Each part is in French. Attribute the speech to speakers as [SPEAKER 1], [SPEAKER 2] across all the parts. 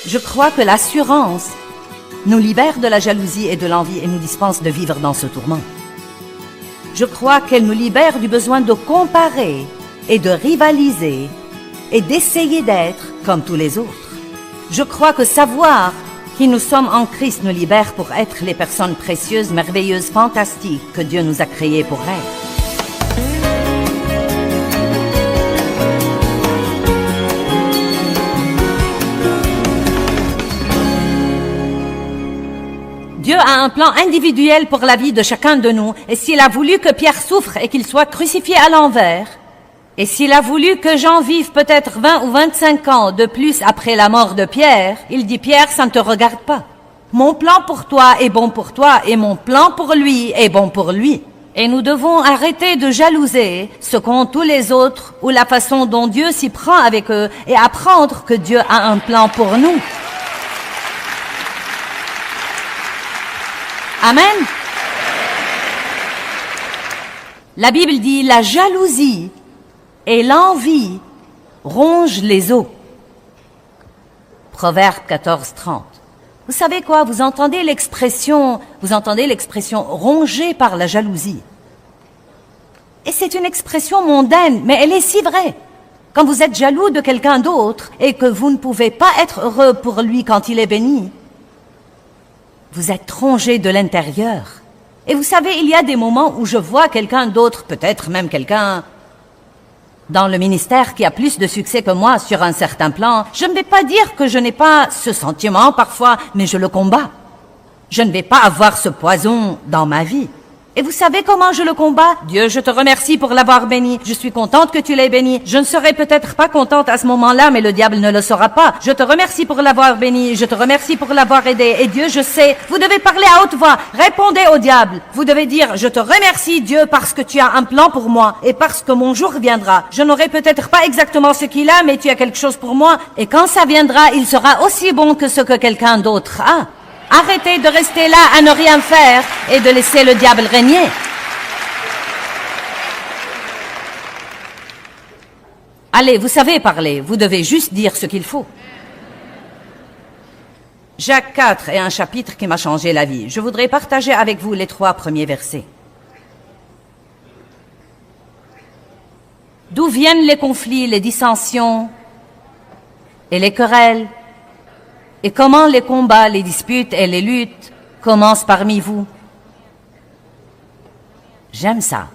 [SPEAKER 1] Je crois que l'assurance nous libère de la jalousie et de l'envie et nous dispense de vivre dans ce tourment. Je crois qu'elle nous libère du besoin de comparer et de rivaliser et d'essayer d'être comme tous les autres. Je crois que savoir qui nous sommes en Christ nous libère pour être les personnes précieuses, merveilleuses, fantastiques que Dieu nous a créées pour être. Dieu a un plan individuel pour la vie de chacun de nous, et s'il a voulu que Pierre souffre et qu'il soit crucifié à l'envers, et s'il a voulu que Jean vive peut-être 20 ou 25 ans de plus après la mort de Pierre, il dit « Pierre, ça ne te regarde pas. Mon plan pour toi est bon pour toi, et mon plan pour lui est bon pour lui. » Et nous devons arrêter de jalouser ce qu'ont tous les autres ou la façon dont Dieu s'y prend avec eux, et apprendre que Dieu a un plan pour nous. Amen. La Bible dit, la jalousie et l'envie rongent les os. Proverbe 14:30. Vous savez quoi? Vous entendez l'expression ronger par la jalousie. Et c'est une expression mondaine, mais elle est si vraie. Quand vous êtes jaloux de quelqu'un d'autre et que vous ne pouvez pas être heureux pour lui quand il est béni, vous êtes rongé de l'intérieur. Et vous savez, il y a des moments où je vois quelqu'un d'autre, peut-être même quelqu'un dans le ministère qui a plus de succès que moi sur un certain plan. Je ne vais pas dire que je n'ai pas ce sentiment parfois, mais je le combats. Je ne vais pas avoir ce poison dans ma vie. Et vous savez comment je le combats? Dieu, je te remercie pour l'avoir béni. Je suis contente que tu l'aies béni. Je ne serai peut-être pas contente à ce moment-là, mais le diable ne le saura pas. Je te remercie pour l'avoir béni. Je te remercie pour l'avoir aidé. Et Dieu, je sais, vous devez parler à haute voix. Répondez au diable. Vous devez dire, je te remercie Dieu parce que tu as un plan pour moi et parce que mon jour viendra. Je n'aurai peut-être pas exactement ce qu'il a, mais tu as quelque chose pour moi. Et quand ça viendra, il sera aussi bon que ce que quelqu'un d'autre a. Arrêtez de rester là à ne rien faire et de laisser le diable régner. Allez, vous savez parler, vous devez juste dire ce qu'il faut. Jacques 4 est un chapitre qui m'a changé la vie. Je voudrais partager avec vous les 3 premiers versets. D'où viennent les conflits, les dissensions et les querelles? Et comment les combats, les disputes et les luttes commencent parmi vous? J'aime ça.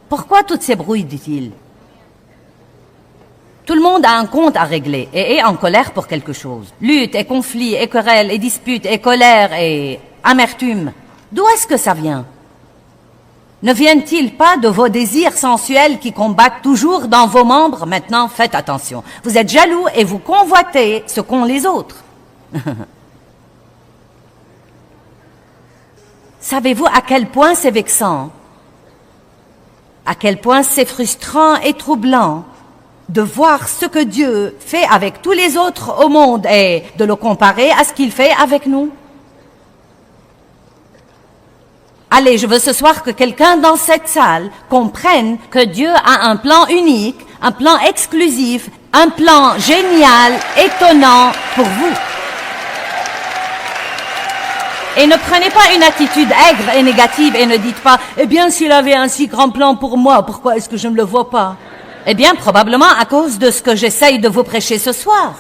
[SPEAKER 1] Pourquoi toutes ces brouilles, dit-il? Tout le monde a un compte à régler et est en colère pour quelque chose. Lutte et conflits et querelles et disputes et colère et amertume. D'où est-ce que ça vient? Ne viennent-ils pas de vos désirs sensuels qui combattent toujours dans vos membres? Maintenant, faites attention. Vous êtes jaloux et vous convoitez ce qu'ont les autres. Savez-vous à quel point c'est vexant, à quel point c'est frustrant et troublant de voir ce que Dieu fait avec tous les autres au monde et de le comparer à ce qu'il fait avec nous? Allez, je veux ce soir que quelqu'un dans cette salle comprenne que Dieu a un plan unique, un plan exclusif, un plan génial, étonnant pour vous. Et ne prenez pas une attitude aigre et négative et ne dites pas « Eh bien, s'il avait un si grand plan pour moi, pourquoi est-ce que je ne le vois pas ?» Eh bien, probablement à cause de ce que j'essaye de vous prêcher ce soir.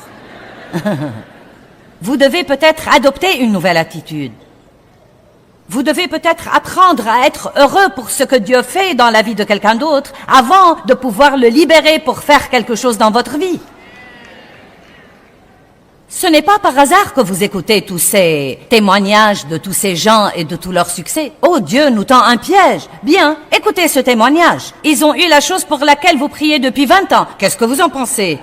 [SPEAKER 1] Vous devez peut-être adopter une nouvelle attitude. Vous devez peut-être apprendre à être heureux pour ce que Dieu fait dans la vie de quelqu'un d'autre avant de pouvoir le libérer pour faire quelque chose dans votre vie. Ce n'est pas par hasard que vous écoutez tous ces témoignages de tous ces gens et de tout leur succès. Oh, Dieu nous tend un piège. Bien, écoutez ce témoignage. Ils ont eu la chose pour laquelle vous priez depuis 20 ans. Qu'est-ce que vous en pensez?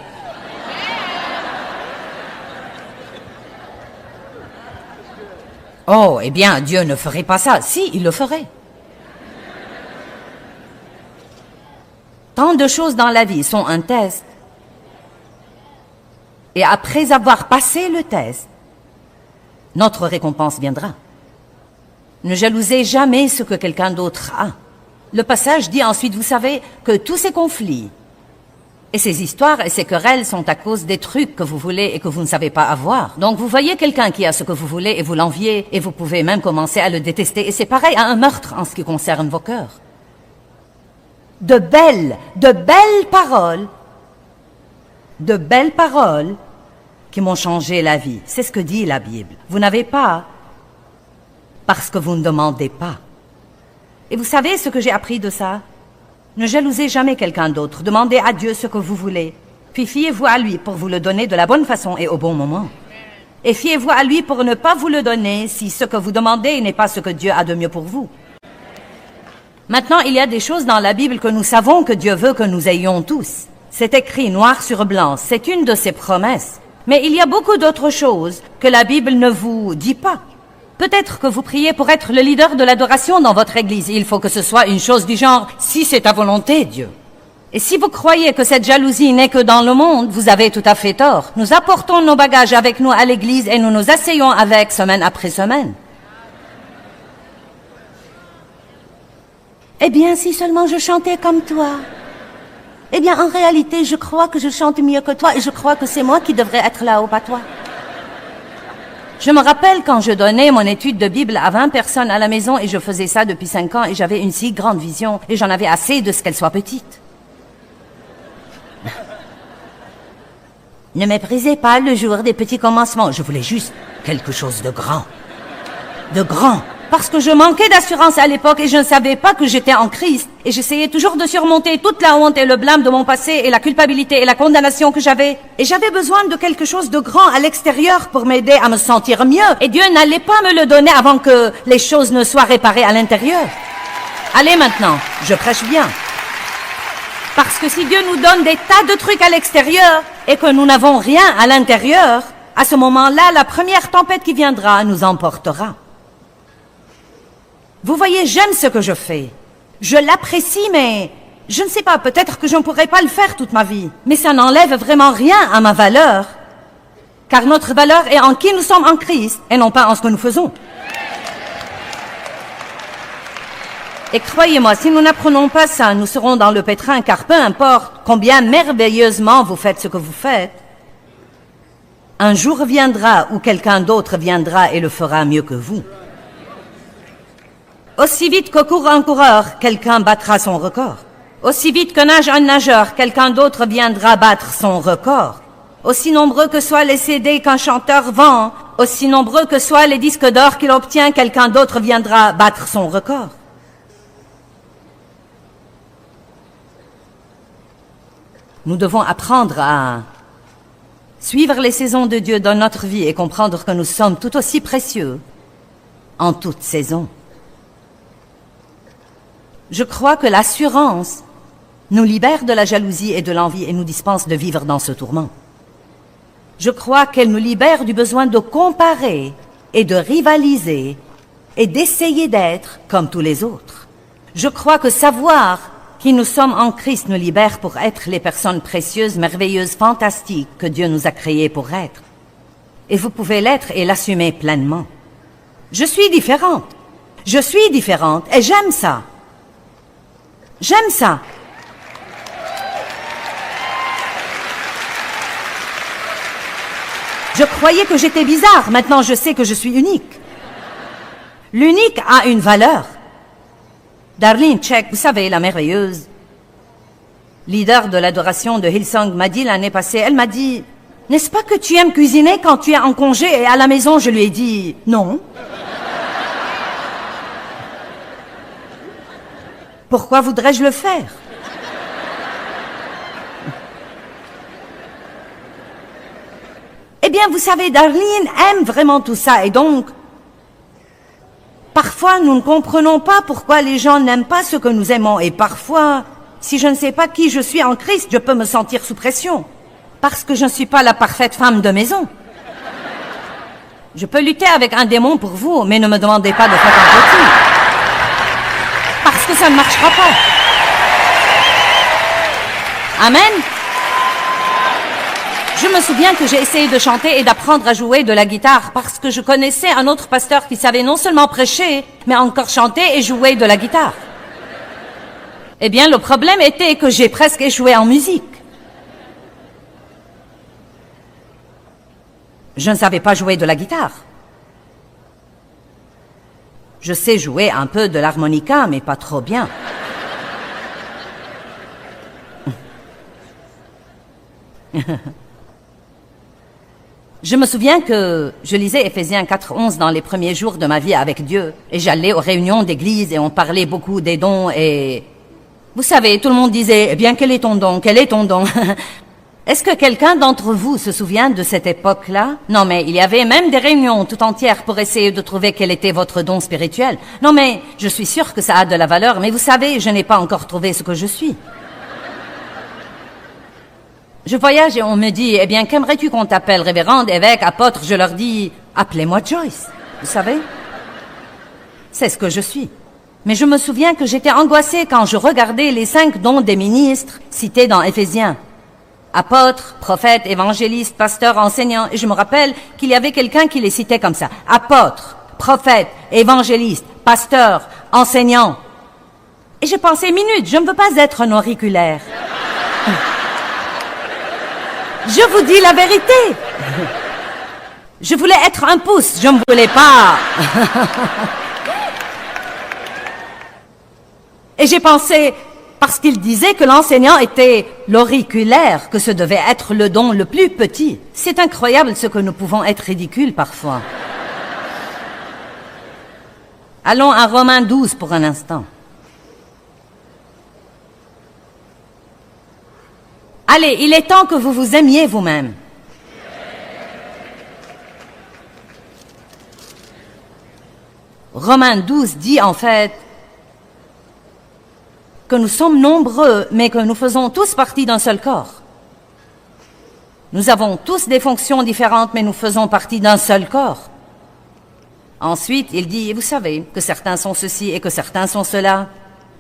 [SPEAKER 1] Oh, eh bien, Dieu ne ferait pas ça. Si, il le ferait. Tant de choses dans la vie sont un test. Et après avoir passé le test, notre récompense viendra. Ne jalousez jamais ce que quelqu'un d'autre a. Le passage dit ensuite, vous savez, que tous ces conflits Et ces histoires et ces querelles sont à cause des trucs que vous voulez et que vous ne savez pas avoir. Donc vous voyez quelqu'un qui a ce que vous voulez et vous l'enviez et vous pouvez même commencer à le détester. Et c'est pareil à un meurtre en ce qui concerne vos cœurs. De belles paroles qui m'ont changé la vie. C'est ce que dit la Bible. Vous n'avez pas parce que vous ne demandez pas. Et vous savez ce que j'ai appris de ça? Ne jalousez jamais quelqu'un d'autre. Demandez à Dieu ce que vous voulez. Puis fiez-vous à lui pour vous le donner de la bonne façon et au bon moment. Et fiez-vous à lui pour ne pas vous le donner si ce que vous demandez n'est pas ce que Dieu a de mieux pour vous. Maintenant, il y a des choses dans la Bible que nous savons que Dieu veut que nous ayons tous. C'est écrit noir sur blanc. C'est une de ses promesses. Mais il y a beaucoup d'autres choses que la Bible ne vous dit pas. Peut-être que vous priez pour être le leader de l'adoration dans votre église. Il faut que ce soit une chose du genre « si c'est ta volonté, Dieu ». Et si vous croyez que cette jalousie n'est que dans le monde, vous avez tout à fait tort. Nous apportons nos bagages avec nous à l'église et nous nous asseyons avec semaine après semaine. Eh bien, si seulement je chantais comme toi. Eh bien, en réalité, je crois que je chante mieux que toi et je crois que c'est moi qui devrais être là-haut, pas toi. Je me rappelle quand je donnais mon étude de Bible à 20 personnes à la maison et je faisais ça depuis 5 ans et j'avais une si grande vision et j'en avais assez de ce qu'elle soit petite. Ne méprisez pas le jour des petits commencements. Je voulais juste quelque chose de grand. De grand. Parce que je manquais d'assurance à l'époque et je ne savais pas que j'étais en Christ. Et j'essayais toujours de surmonter toute la honte et le blâme de mon passé et la culpabilité et la condamnation que j'avais. Et j'avais besoin de quelque chose de grand à l'extérieur pour m'aider à me sentir mieux. Et Dieu n'allait pas me le donner avant que les choses ne soient réparées à l'intérieur. Allez maintenant, je prêche bien. Parce que si Dieu nous donne des tas de trucs à l'extérieur et que nous n'avons rien à l'intérieur, à ce moment-là, la première tempête qui viendra nous emportera. Vous voyez, j'aime ce que je fais. Je l'apprécie, mais je ne sais pas, peut-être que je ne pourrais pas le faire toute ma vie. Mais ça n'enlève vraiment rien à ma valeur. Car notre valeur est en qui nous sommes en Christ et non pas en ce que nous faisons. Et croyez-moi, si nous n'apprenons pas ça, nous serons dans le pétrin, car peu importe combien merveilleusement vous faites ce que vous faites, un jour viendra où quelqu'un d'autre viendra et le fera mieux que vous. Aussi vite que court un coureur, quelqu'un battra son record. Aussi vite que nage un nageur, quelqu'un d'autre viendra battre son record. Aussi nombreux que soient les CD qu'un chanteur vend, aussi nombreux que soient les disques d'or qu'il obtient, quelqu'un d'autre viendra battre son record. Nous devons apprendre à suivre les saisons de Dieu dans notre vie et comprendre que nous sommes tout aussi précieux en toute saison. Je crois que l'assurance nous libère de la jalousie et de l'envie et nous dispense de vivre dans ce tourment. Je crois qu'elle nous libère du besoin de comparer et de rivaliser et d'essayer d'être comme tous les autres. Je crois que savoir qui nous sommes en Christ nous libère pour être les personnes précieuses, merveilleuses, fantastiques que Dieu nous a créées pour être. Et vous pouvez l'être et l'assumer pleinement. Je suis différente. Je suis différente et j'aime ça. J'aime ça. Je croyais que j'étais bizarre. Maintenant, je sais que je suis unique. L'unique a une valeur. Darlene Zschech, vous savez, la merveilleuse leader de l'adoration de Hillsong, m'a dit l'année passée, elle m'a dit, « N'est-ce pas que tu aimes cuisiner quand tu es en congé et à la maison ?» Je lui ai dit, « Non. » Pourquoi voudrais-je le faire? Eh bien, vous savez, Darlene aime vraiment tout ça et donc, parfois, nous ne comprenons pas pourquoi les gens n'aiment pas ce que nous aimons et parfois, si je ne sais pas qui je suis en Christ, je peux me sentir sous pression parce que je ne suis pas la parfaite femme de maison. Je peux lutter avec un démon pour vous, mais ne me demandez pas de faire un petit. Parce que ça ne marchera pas. Amen. Je me souviens que j'ai essayé de chanter et d'apprendre à jouer de la guitare parce que je connaissais un autre pasteur qui savait non seulement prêcher, mais encore chanter et jouer de la guitare. Eh bien, le problème était que j'ai presque échoué en musique. Je ne savais pas jouer de la guitare. Je sais jouer un peu de l'harmonica, mais pas trop bien. Je me souviens que je lisais Éphésiens 4:11 dans les premiers jours de ma vie avec Dieu. Et j'allais aux réunions d'église et on parlait beaucoup des dons et... Vous savez, tout le monde disait, eh bien, quel est ton don? Quel est ton don? Est-ce que quelqu'un d'entre vous se souvient de cette époque-là? Non, mais il y avait même des réunions tout entières pour essayer de trouver quel était votre don spirituel. Non, mais je suis sûre que ça a de la valeur, mais vous savez, je n'ai pas encore trouvé ce que je suis. Je voyage et on me dit, eh bien, qu'aimerais-tu qu'on t'appelle, révérende, évêque, apôtre? Je leur dis, appelez-moi Joyce. Vous savez? C'est ce que je suis. Mais je me souviens que j'étais angoissée quand je regardais les 5 dons des ministres cités dans Éphésiens. Apôtre, prophète, évangéliste, pasteur, enseignant. Et je me rappelle qu'il y avait quelqu'un qui les citait comme ça. Apôtre, prophète, évangéliste, pasteur, enseignant. Et je pensais, minute, je ne veux pas être un auriculaire. Je vous dis la vérité. Je voulais être un pouce, je ne voulais pas. Et j'ai pensé, parce qu'il disait que l'enseignant était l'auriculaire, que ce devait être le don le plus petit. C'est incroyable ce que nous pouvons être ridicules parfois. Allons à Romains 12 pour un instant. Allez, il est temps que vous vous aimiez vous-même. Romains 12 dit en fait que nous sommes nombreux, mais que nous faisons tous partie d'un seul corps. Nous avons tous des fonctions différentes, mais nous faisons partie d'un seul corps. Ensuite, il dit, vous savez, que certains sont ceci et que certains sont cela.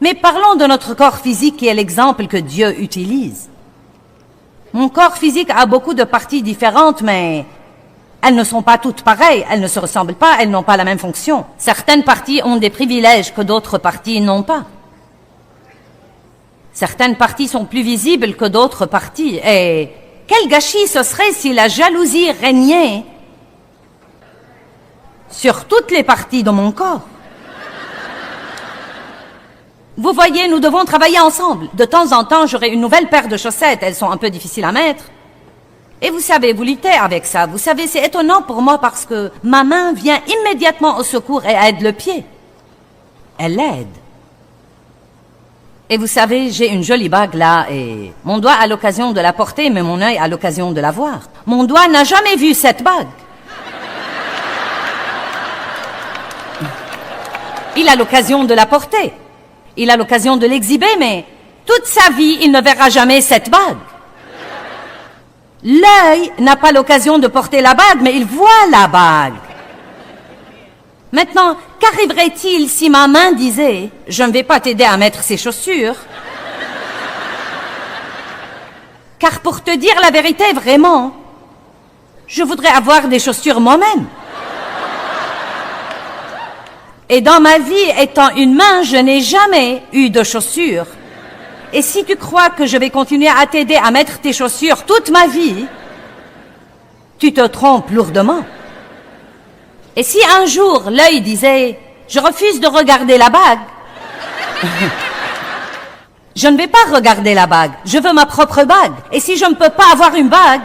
[SPEAKER 1] Mais parlons de notre corps physique qui est l'exemple que Dieu utilise. Mon corps physique a beaucoup de parties différentes, mais elles ne sont pas toutes pareilles, elles ne se ressemblent pas, elles n'ont pas la même fonction. Certaines parties ont des privilèges que d'autres parties n'ont pas. Certaines parties sont plus visibles que d'autres parties. Et quel gâchis ce serait si la jalousie régnait sur toutes les parties de mon corps. Vous voyez, nous devons travailler ensemble. De temps en temps, j'aurai une nouvelle paire de chaussettes. Elles sont un peu difficiles à mettre. Et vous savez, vous luttez avec ça. Vous savez, c'est étonnant pour moi parce que ma main vient immédiatement au secours et aide le pied. Elle l'aide. Et vous savez, j'ai une jolie bague là et mon doigt a l'occasion de la porter, mais mon œil a l'occasion de la voir. Mon doigt n'a jamais vu cette bague. Il a l'occasion de la porter. Il a l'occasion de l'exhiber, mais toute sa vie, il ne verra jamais cette bague. L'œil n'a pas l'occasion de porter la bague, mais il voit la bague. Maintenant, qu'arriverait-il si ma main disait « Je ne vais pas t'aider à mettre ces chaussures » car pour te dire la vérité, vraiment, je voudrais avoir des chaussures moi-même. Et dans ma vie, étant une main, je n'ai jamais eu de chaussures. Et si tu crois que je vais continuer à t'aider à mettre tes chaussures toute ma vie, tu te trompes lourdement. Et si un jour, l'œil disait « Je refuse de regarder la bague », je ne vais pas regarder la bague, je veux ma propre bague. Et si je ne peux pas avoir une bague,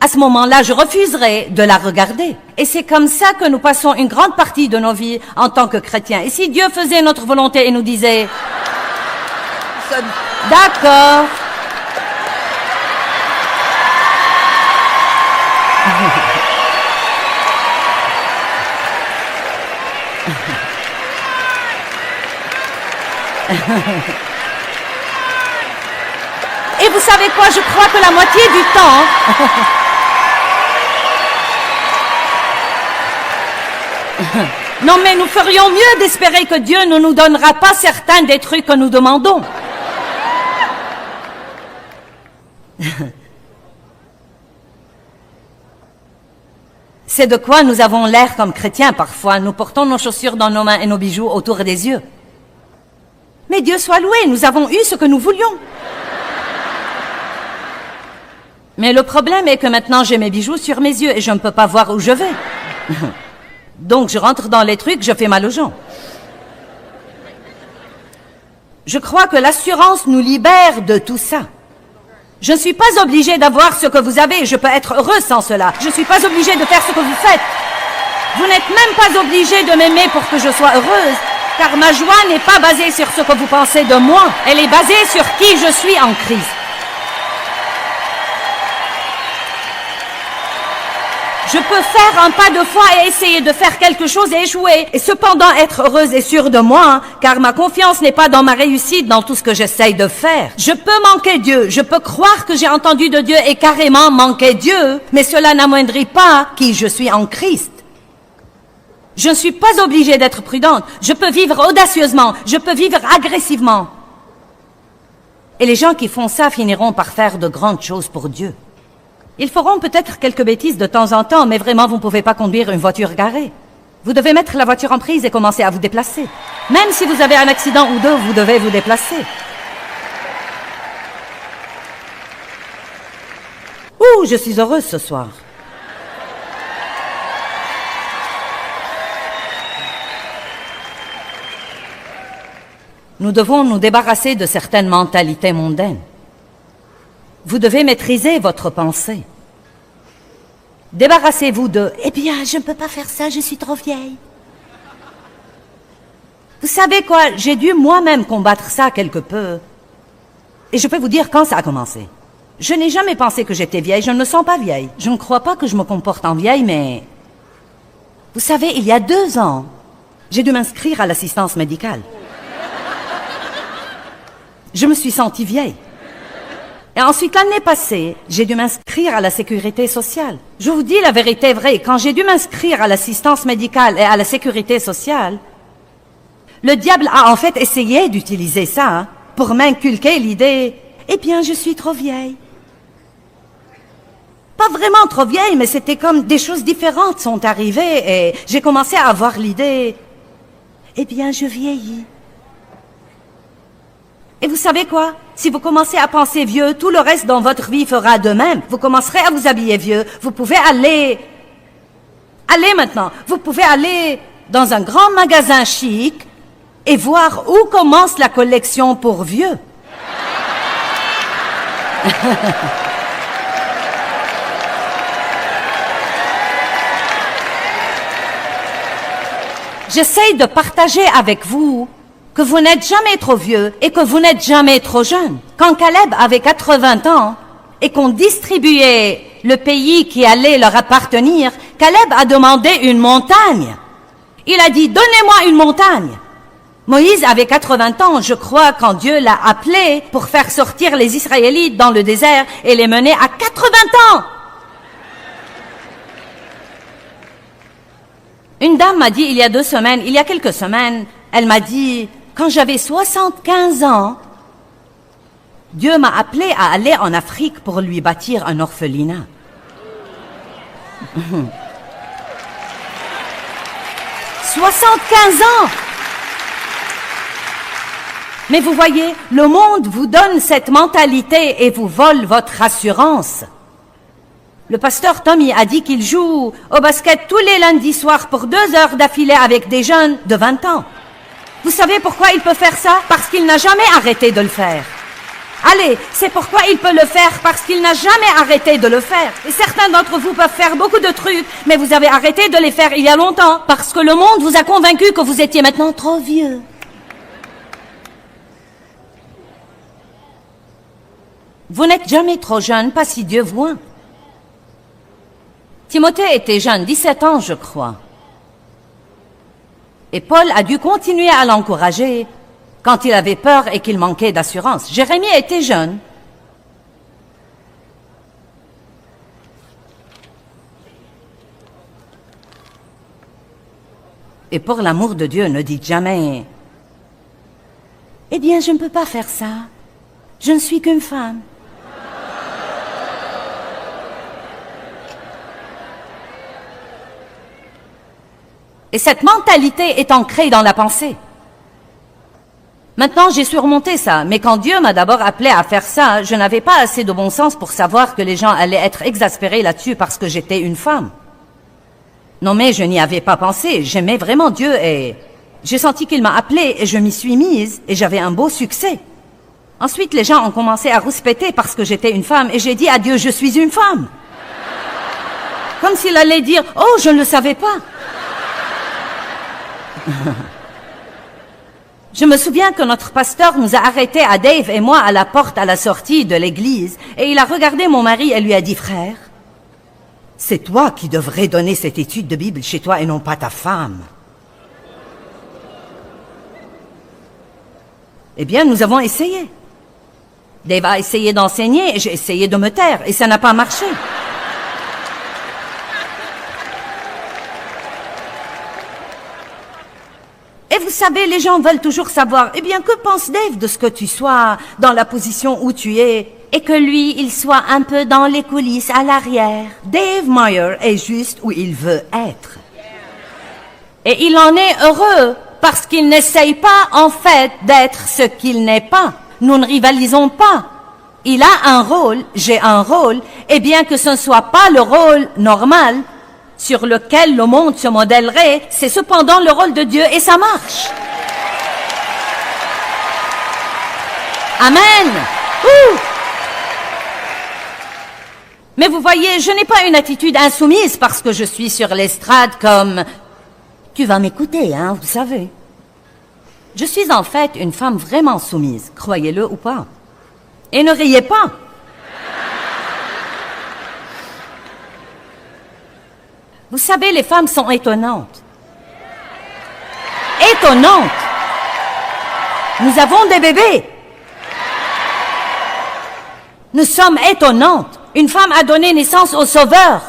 [SPEAKER 1] à ce moment-là, je refuserai de la regarder. Et c'est comme ça que nous passons une grande partie de nos vies en tant que chrétiens. Et si Dieu faisait notre volonté et nous disait « D'accord ». Et vous savez quoi, je crois que la moitié du temps... Non, mais nous ferions mieux d'espérer que Dieu ne nous donnera pas certains des trucs que nous demandons. C'est de quoi nous avons l'air comme chrétiens parfois. Nous portons nos chaussures dans nos mains et nos bijoux autour des yeux. Mais Dieu soit loué, nous avons eu ce que nous voulions. Mais le problème est que maintenant j'ai mes bijoux sur mes yeux et je ne peux pas voir où je vais. Donc je rentre dans les trucs, je fais mal aux gens. Je crois que l'assurance nous libère de tout ça. Je ne suis pas obligée d'avoir ce que vous avez, je peux être heureuse sans cela. Je ne suis pas obligée de faire ce que vous faites. Vous n'êtes même pas obligé de m'aimer pour que je sois heureuse, car ma joie n'est pas basée sur ce que vous pensez de moi, elle est basée sur qui je suis en Christ. Je peux faire un pas de foi et essayer de faire quelque chose et échouer, et cependant être heureuse et sûre de moi, car ma confiance n'est pas dans ma réussite, dans tout ce que j'essaye de faire. Je peux manquer Dieu, je peux croire que j'ai entendu de Dieu et carrément manquer Dieu, mais cela n'amoindrit pas qui je suis en Christ. Je ne suis pas obligée d'être prudente, je peux vivre audacieusement, je peux vivre agressivement. Et les gens qui font ça finiront par faire de grandes choses pour Dieu. Ils feront peut-être quelques bêtises de temps en temps, mais vraiment, vous ne pouvez pas conduire une voiture garée. Vous devez mettre la voiture en prise et commencer à vous déplacer. Même si vous avez un accident ou deux, vous devez vous déplacer. Ouh, je suis heureuse ce soir. Nous devons nous débarrasser de certaines mentalités mondaines. Vous devez maîtriser votre pensée. Débarrassez-vous de « Eh bien, je ne peux pas faire ça, je suis trop vieille. » Vous savez quoi, j'ai dû moi-même combattre ça quelque peu. Et je peux vous dire quand ça a commencé. Je n'ai jamais pensé que j'étais vieille, je ne me sens pas vieille. Je ne crois pas que je me comporte en vieille, mais... Vous savez, il y a 2 ans, j'ai dû m'inscrire à l'assistance médicale. Je me suis sentie vieille. Et ensuite, l'année passée, j'ai dû m'inscrire à la sécurité sociale. Je vous dis la vérité vraie, quand j'ai dû m'inscrire à l'assistance médicale et à la sécurité sociale, le diable a en fait essayé d'utiliser ça pour m'inculquer l'idée « Eh bien, je suis trop vieille. » Pas vraiment trop vieille, mais c'était comme des choses différentes sont arrivées et j'ai commencé à avoir l'idée « Eh bien, je vieillis. » Et vous savez quoi? Si vous commencez à penser vieux, tout le reste dans votre vie fera de même. Vous commencerez à vous habiller vieux. Vous pouvez aller maintenant. Vous pouvez aller dans un grand magasin chic et voir où commence la collection pour vieux. J'essaye de partager avec vous que vous n'êtes jamais trop vieux et que vous n'êtes jamais trop jeune. Quand Caleb avait 80 ans et qu'on distribuait le pays qui allait leur appartenir, Caleb a demandé une montagne. Il a dit « Donnez-moi une montagne ». Moïse avait 80 ans, je crois, quand Dieu l'a appelé pour faire sortir les Israélites dans le désert et les mener à 80 ans. Une dame m'a dit il y a quelques semaines, elle m'a dit « Quand j'avais 75 ans, Dieu m'a appelé à aller en Afrique pour lui bâtir un orphelinat. » 75 ans! Mais vous voyez, le monde vous donne cette mentalité et vous vole votre assurance. Le pasteur Tommy a dit qu'il joue au basket tous les lundis soirs pour 2 heures d'affilée avec des jeunes de 20 ans. Vous savez pourquoi il peut faire ça? Parce qu'il n'a jamais arrêté de le faire. Allez, c'est pourquoi il peut le faire, parce qu'il n'a jamais arrêté de le faire. Et certains d'entre vous peuvent faire beaucoup de trucs, mais vous avez arrêté de les faire il y a longtemps, parce que le monde vous a convaincu que vous étiez maintenant trop vieux. Vous n'êtes jamais trop jeune, pas si Dieu voit. Timothée était jeune, 17 ans, je crois. Et Paul a dû continuer à l'encourager quand il avait peur et qu'il manquait d'assurance. Jérémie était jeune. Et pour l'amour de Dieu, ne dites jamais « Eh bien, je ne peux pas faire ça. Je ne suis qu'une femme. » Et cette mentalité est ancrée dans la pensée. Maintenant, j'ai surmonté ça, mais quand Dieu m'a d'abord appelé à faire ça, je n'avais pas assez de bon sens pour savoir que les gens allaient être exaspérés là-dessus parce que j'étais une femme. Non, mais je n'y avais pas pensé. J'aimais vraiment Dieu et j'ai senti qu'il m'a appelé et je m'y suis mise et j'avais un beau succès. Ensuite, les gens ont commencé à rouspéter parce que j'étais une femme et j'ai dit à Dieu, je suis une femme. Comme s'il allait dire, oh, je ne le savais pas. Je me souviens que notre pasteur nous a arrêtés à Dave et moi à la porte à la sortie de l'église et il a regardé mon mari et lui a dit, frère, c'est toi qui devrais donner cette étude de Bible chez toi et non pas ta femme. Eh bien, nous avons essayé. Dave a essayé d'enseigner et j'ai essayé de me taire et ça n'a pas marché. Et vous savez, les gens veulent toujours savoir, eh bien, que pense Dave de ce que tu sois dans la position où tu es et que lui, il soit un peu dans les coulisses à l'arrière. Dave Meyer est juste où il veut être. Et il en est heureux parce qu'il n'essaye pas, en fait, d'être ce qu'il n'est pas. Nous ne rivalisons pas. Il a un rôle, j'ai un rôle, et bien que ce ne soit pas le rôle normal sur lequel le monde se modèlerait, c'est cependant le rôle de Dieu et ça marche. Amen. Ouh. Mais vous voyez, je n'ai pas une attitude insoumise parce que je suis sur l'estrade comme « Tu vas m'écouter, hein, vous savez. » Je suis en fait une femme vraiment soumise, croyez-le ou pas. Et ne riez pas. Vous savez, les femmes sont étonnantes. Étonnantes. Nous avons des bébés. Nous sommes étonnantes. Une femme a donné naissance au Sauveur.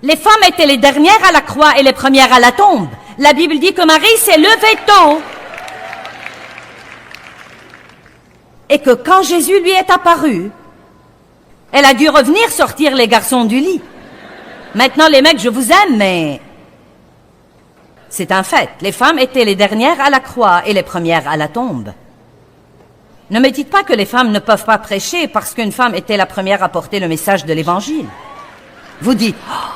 [SPEAKER 1] Les femmes étaient les dernières à la croix et les premières à la tombe. La Bible dit que Marie s'est levée tôt et que quand Jésus lui est apparu, elle a dû revenir sortir les garçons du lit. Maintenant, les mecs, je vous aime, mais c'est un fait. Les femmes étaient les dernières à la croix et les premières à la tombe. Ne me dites pas que les femmes ne peuvent pas prêcher parce qu'une femme était la première à porter le message de l'Évangile. Vous dites, oh,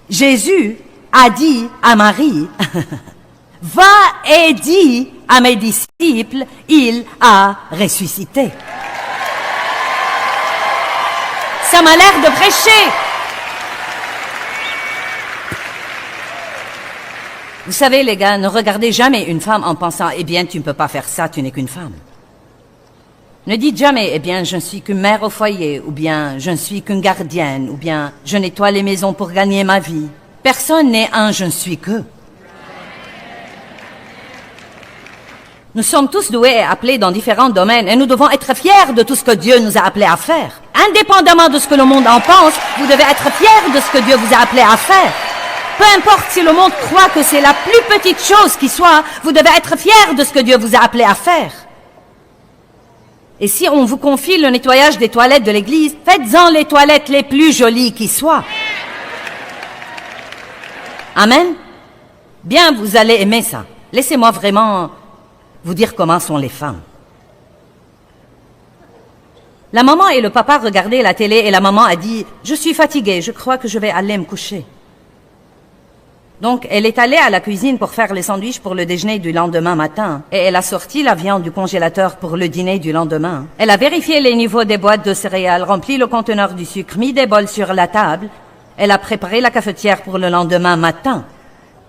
[SPEAKER 1] Jésus a dit à Marie, va et dis à mes disciples, il a ressuscité. Ça m'a l'air de prêcher. Vous savez, les gars, ne regardez jamais une femme en pensant, eh bien, tu ne peux pas faire ça, tu n'es qu'une femme. Ne dites jamais, eh bien, je ne suis qu'une mère au foyer, ou bien, je ne suis qu'une gardienne, ou bien, je nettoie les maisons pour gagner ma vie. Personne n'est un je ne suis que. Nous sommes tous doués et appelés dans différents domaines et nous devons être fiers de tout ce que Dieu nous a appelés à faire. Indépendamment de ce que le monde en pense, vous devez être fiers de ce que Dieu vous a appelé à faire. Peu importe si le monde croit que c'est la plus petite chose qui soit, vous devez être fiers de ce que Dieu vous a appelé à faire. Et si on vous confie le nettoyage des toilettes de l'église, faites-en les toilettes les plus jolies qui soient. Amen. Bien, vous allez aimer ça. Laissez-moi vraiment vous dire comment sont les femmes. La maman et le papa regardaient la télé et la maman a dit « Je suis fatiguée, je crois que je vais aller me coucher. » Donc, elle est allée à la cuisine pour faire les sandwichs pour le déjeuner du lendemain matin et elle a sorti la viande du congélateur pour le dîner du lendemain. Elle a vérifié les niveaux des boîtes de céréales, rempli le conteneur du sucre, mis des bols sur la table. Elle a préparé la cafetière pour le lendemain matin.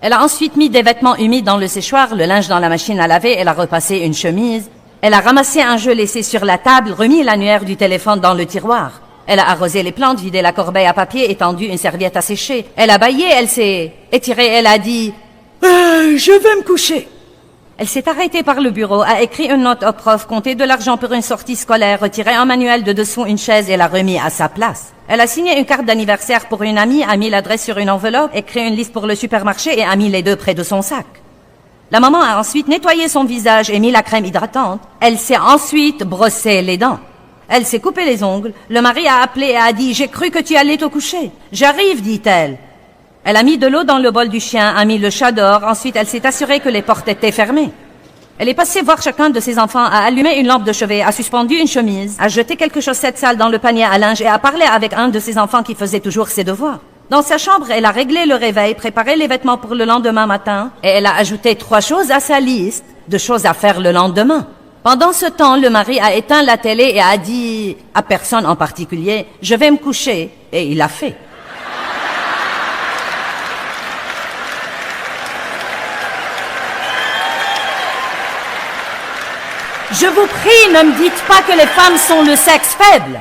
[SPEAKER 1] Elle a ensuite mis des vêtements humides dans le séchoir, le linge dans la machine à laver, elle a repassé une chemise. Elle a ramassé un jeu laissé sur la table, remis l'annuaire du téléphone dans le tiroir. Elle a arrosé les plantes, vidé la corbeille à papier, étendu une serviette à sécher. Elle a bâillé, elle s'est étirée, elle a dit « Je vais me coucher ». Elle s'est arrêtée par le bureau, a écrit une note au prof, compté de l'argent pour une sortie scolaire, retiré un manuel de dessous une chaise et l'a remis à sa place. Elle a signé une carte d'anniversaire pour une amie, a mis l'adresse sur une enveloppe, écrit une liste pour le supermarché et a mis les deux près de son sac. La maman a ensuite nettoyé son visage et mis la crème hydratante. Elle s'est ensuite brossé les dents. Elle s'est coupé les ongles. Le mari a appelé et a dit « J'ai cru que tu allais te coucher. »« J'arrive, dit-elle. » Elle a mis de l'eau dans le bol du chien, a mis le chat dehors, ensuite elle s'est assurée que les portes étaient fermées. Elle est passée voir chacun de ses enfants, a allumé une lampe de chevet, a suspendu une chemise, a jeté quelques chaussettes sales dans le panier à linge et a parlé avec un de ses enfants qui faisait toujours ses devoirs. Dans sa chambre, elle a réglé le réveil, préparé les vêtements pour le lendemain matin et elle a ajouté 3 choses à sa liste de choses à faire le lendemain. Pendant ce temps, le mari a éteint la télé et a dit à personne en particulier « Je vais me coucher » et il l'a fait. Je vous prie, ne me dites pas que les femmes sont le sexe faible.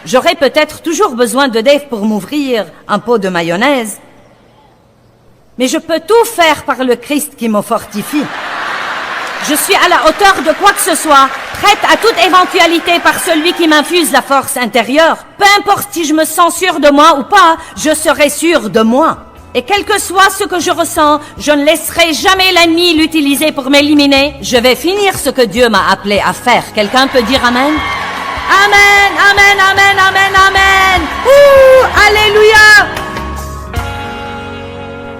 [SPEAKER 1] J'aurai peut-être toujours besoin de Dave pour m'ouvrir un pot de mayonnaise, mais je peux tout faire par le Christ qui me fortifie. Je suis à la hauteur de quoi que ce soit, prête à toute éventualité par celui qui m'infuse la force intérieure. Peu importe si je me sens sûre de moi ou pas, je serai sûre de moi. Et quel que soit ce que je ressens, je ne laisserai jamais l'ennemi l'utiliser pour m'éliminer. Je vais finir ce que Dieu m'a appelé à faire. Quelqu'un peut dire Amen? Amen, Amen, Amen, Amen, Amen. Ouh, Alléluia.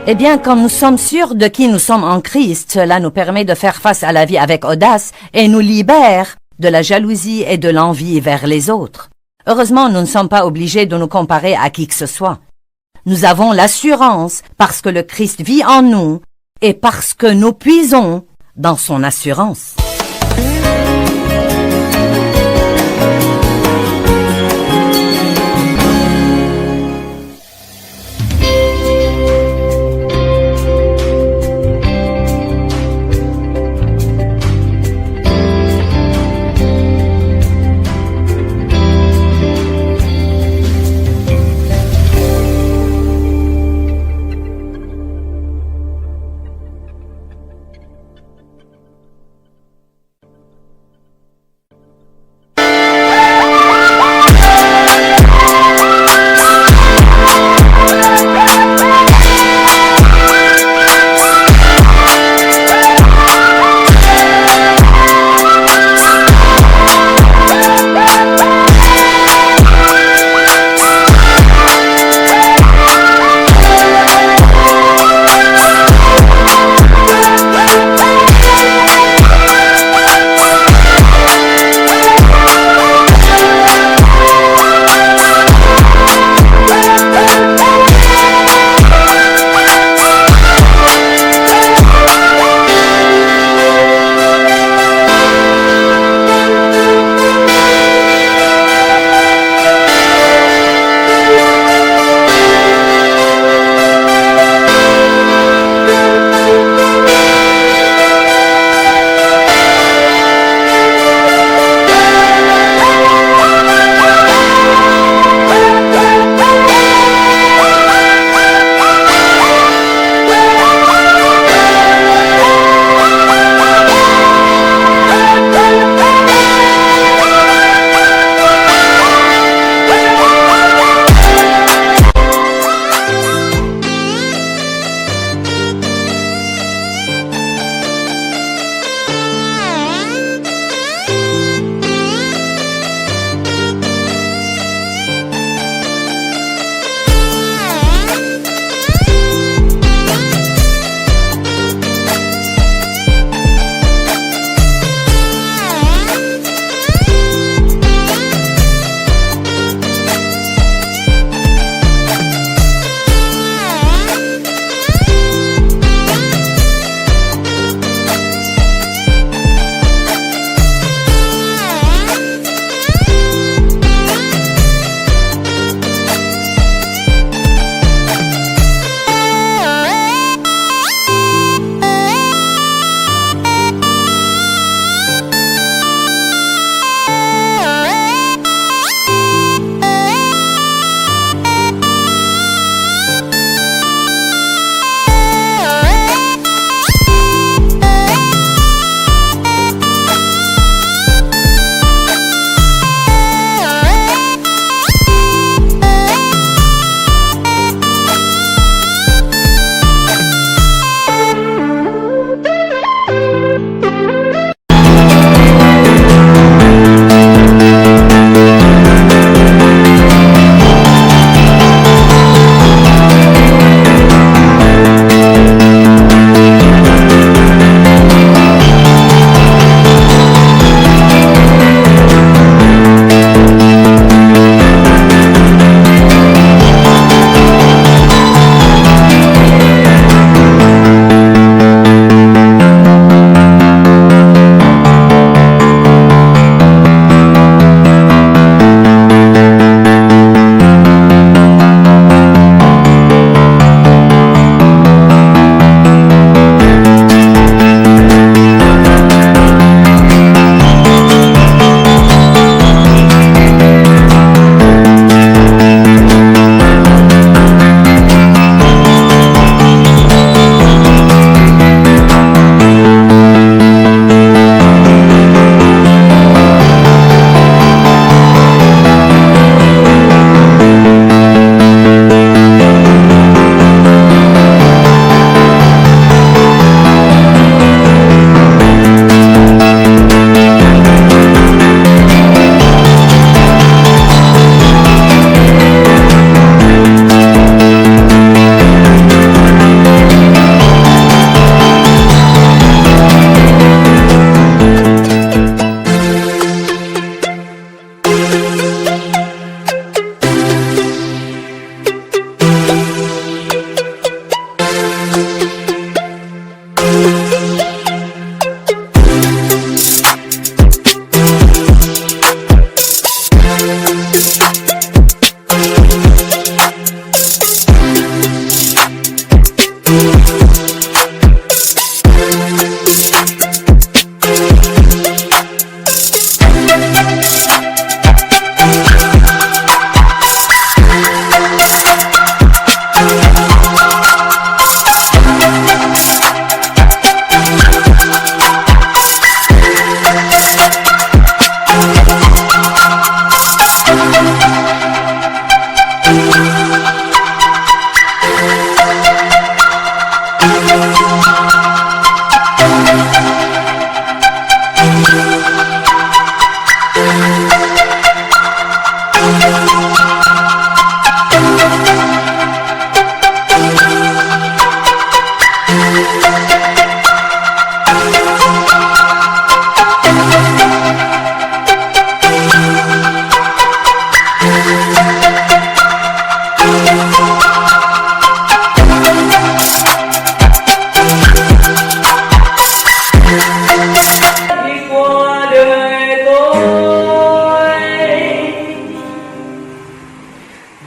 [SPEAKER 1] Eh bien, quand nous sommes sûrs de qui nous sommes en Christ, cela nous permet de faire face à la vie avec audace et nous libère de la jalousie et de l'envie vers les autres. Heureusement, nous ne sommes pas obligés de nous comparer à qui que ce soit. Nous avons l'assurance parce que le Christ vit en nous et parce que nous puisons dans son assurance.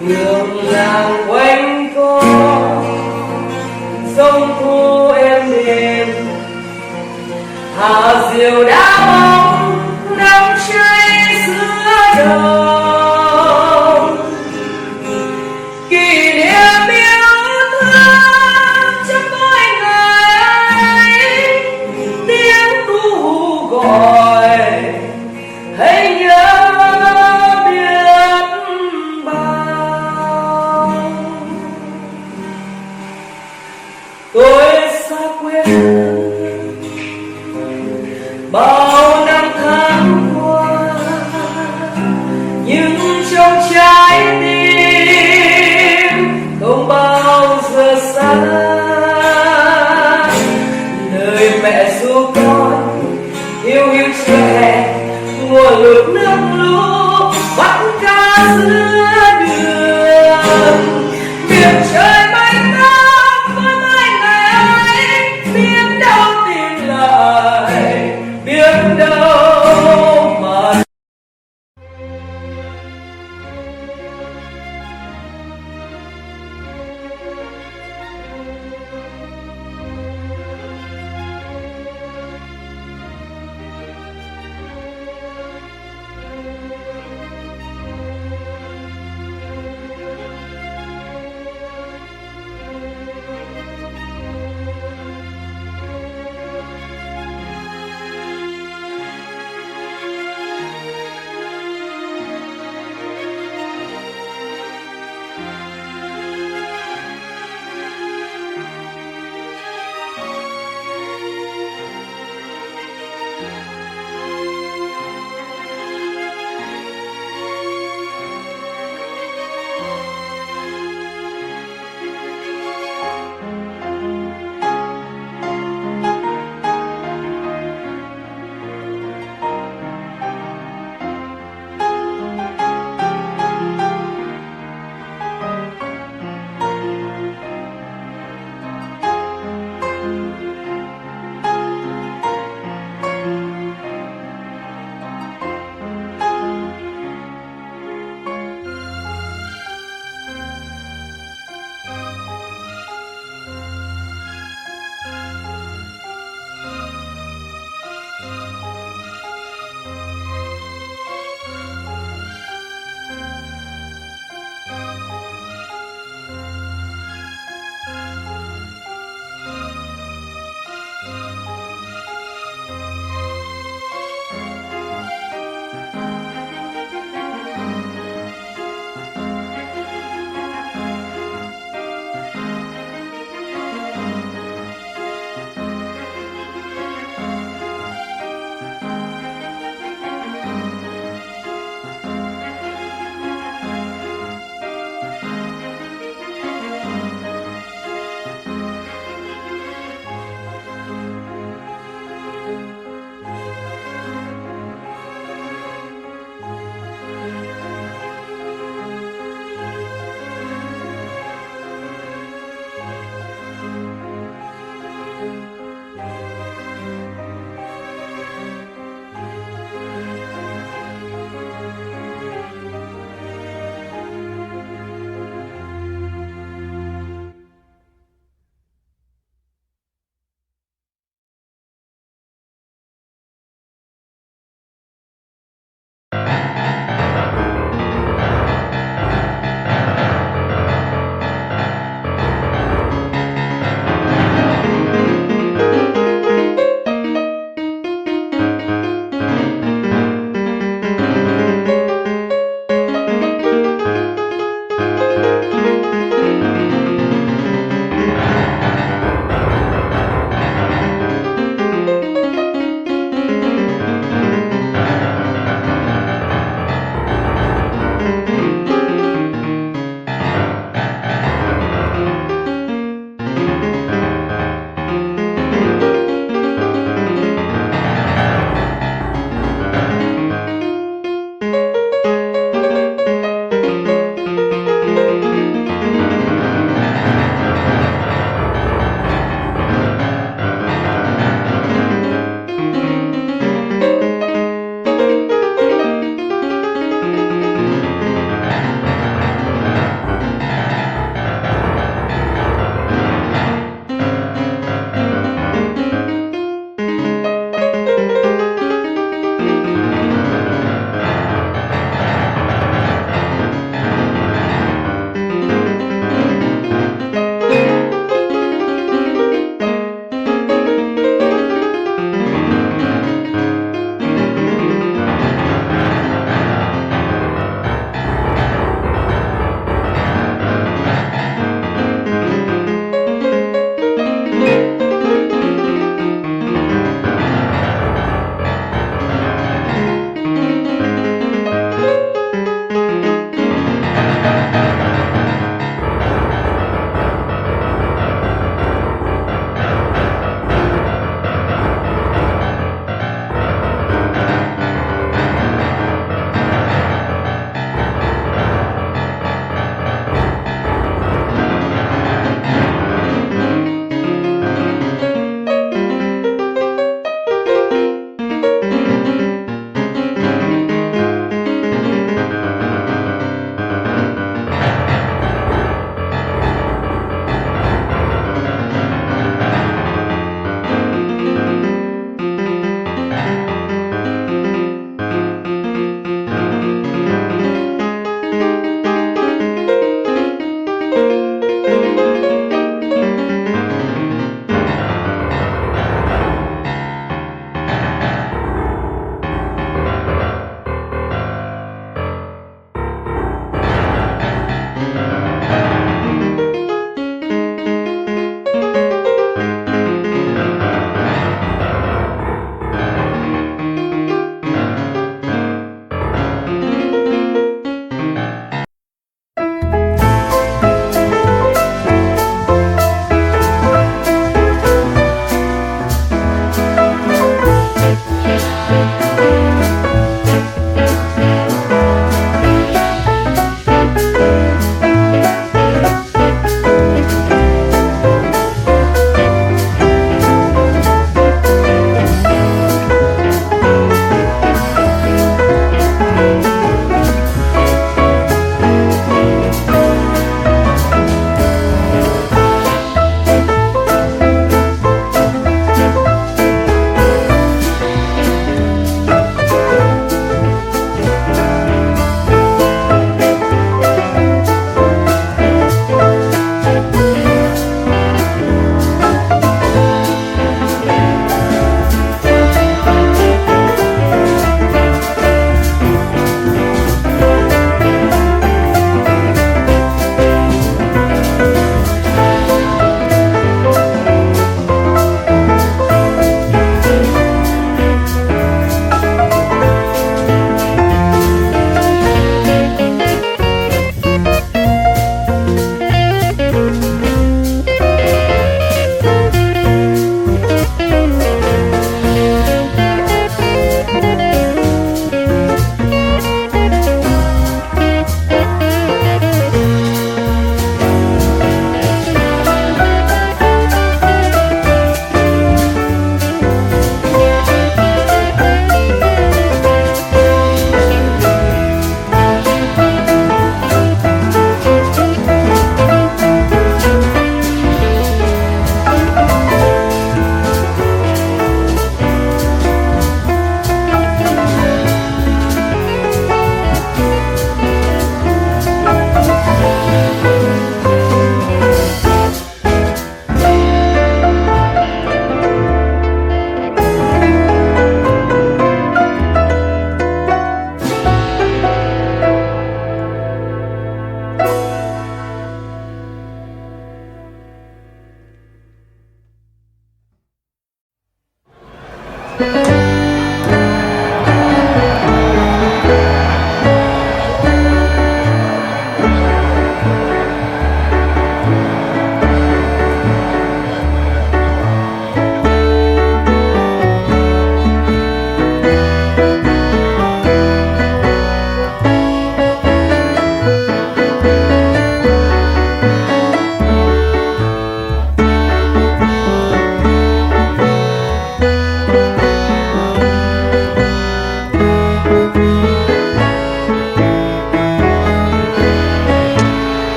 [SPEAKER 2] đường làng quanh co sông thu êm đềm hà diều đã mong nắng cháy giữa đồng kỷ niệm yêu thương trong mỗi ngày tiếng cu gọi hãy nhớ biết bao. Tôi xa quê bao năm tháng qua, nhưng trong trái tim không bao giờ xa lời mẹ ru